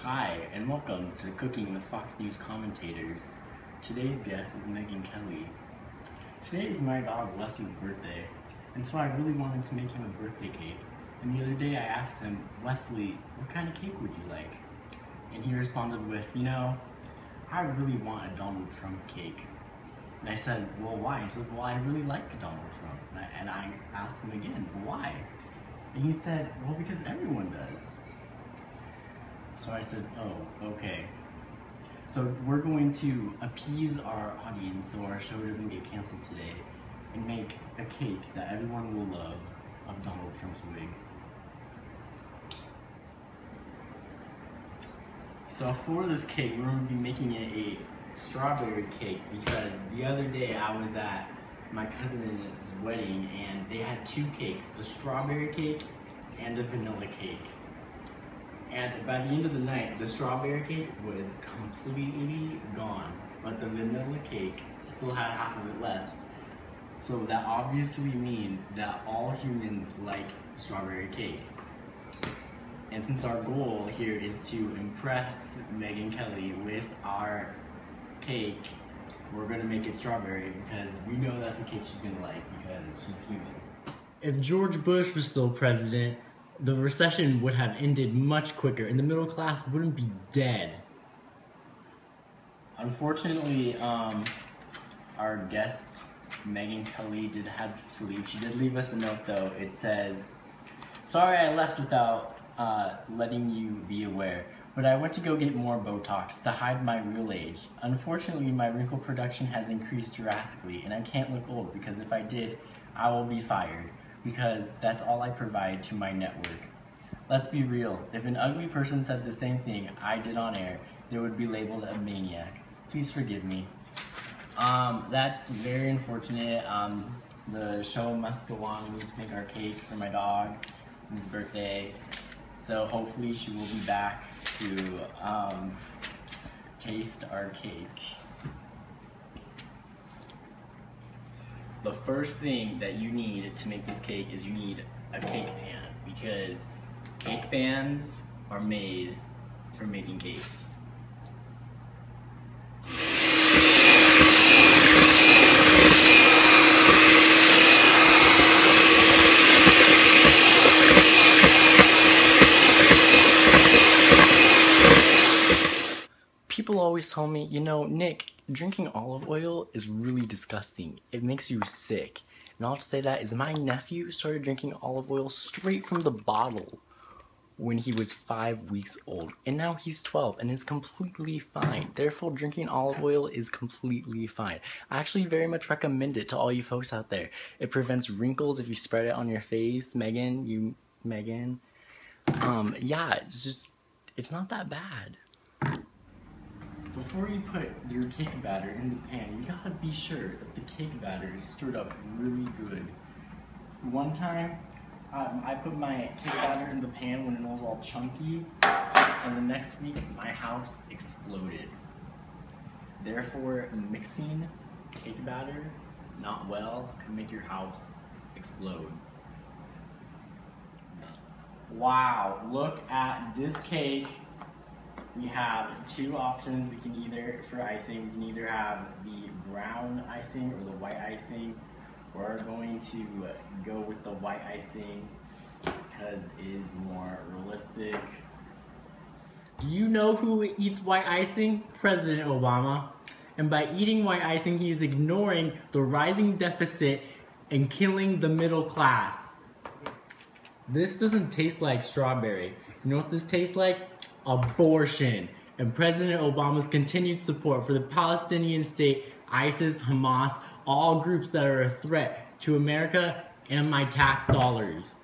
Hi, and welcome to Cooking with Fox News Commentators. Today's guest is Megan Kelly. Today is my dog Leslie's birthday, and so I really wanted to make him a birthday cake. And the other day I asked him, Wesley, what kind of cake would you like? And he responded with, I really want a Donald Trump cake. And I said, well, why? He said, well, I really like Donald Trump. And I asked him again, why? And he said, well, because everyone does. So I said, oh, okay. So we're going to appease our audience so our show doesn't get canceled today and make a cake that everyone will love of Donald Trump's wig. So for this cake, we're going to be making it a strawberry cake because the other day I was at my cousin's wedding and they had two cakes, a strawberry cake and a vanilla cake. And by the end of the night, the strawberry cake was completely gone, but the vanilla cake still had half of it less. So that obviously means that all humans like strawberry cake. And since our goal here is to impress Megan Kelly with our cake, we're gonna make it strawberry because we know that's the cake she's gonna like because she's human. If George Bush was still president, the recession would have ended much quicker and the middle class wouldn't be dead. Unfortunately, our guest, Megan Kelly, did have to leave. She did leave us a note though. It says, sorry I left without letting you be aware, but I went to go get more Botox to hide my real age. Unfortunately, my wrinkle production has increased drastically and I can't look old because if I did, I will be fired. Because that's all I provide to my network. Let's be real, if an ugly person said the same thing I did on air, they would be labeled a maniac. Please forgive me. That's very unfortunate. The show must go on. We need to make our cake for my dog, his birthday. So hopefully she will be back to taste our cake. The first thing that you need to make this cake is you need a cake pan because cake pans are made for making cakes. People always tell me, Nick, drinking olive oil is really disgusting. It makes you sick. And I'll just say that is my nephew started drinking olive oil straight from the bottle when he was 5 weeks old. And now he's 12 and is completely fine. Therefore, drinking olive oil is completely fine. I actually very much recommend it to all you folks out there. It prevents wrinkles if you spread it on your face. Megan. Yeah, it's not that bad. Before you put your cake batter in the pan, you gotta be sure that the cake batter is stirred up really good. One time, I put my cake batter in the pan when it was all chunky, and the next week, my house exploded. Therefore, mixing cake batter not well can make your house explode. Wow, look at this cake. We have two options. We can for icing, we can either have the brown icing or the white icing. We're going to go with the white icing because it is more realistic. Do you know who eats white icing? President Obama. And by eating white icing, he is ignoring the rising deficit and killing the middle class. This doesn't taste like strawberry. You know what this tastes like? Abortion, and President Obama's continued support for the Palestinian state, ISIS, Hamas, all groups that are a threat to America and my tax dollars.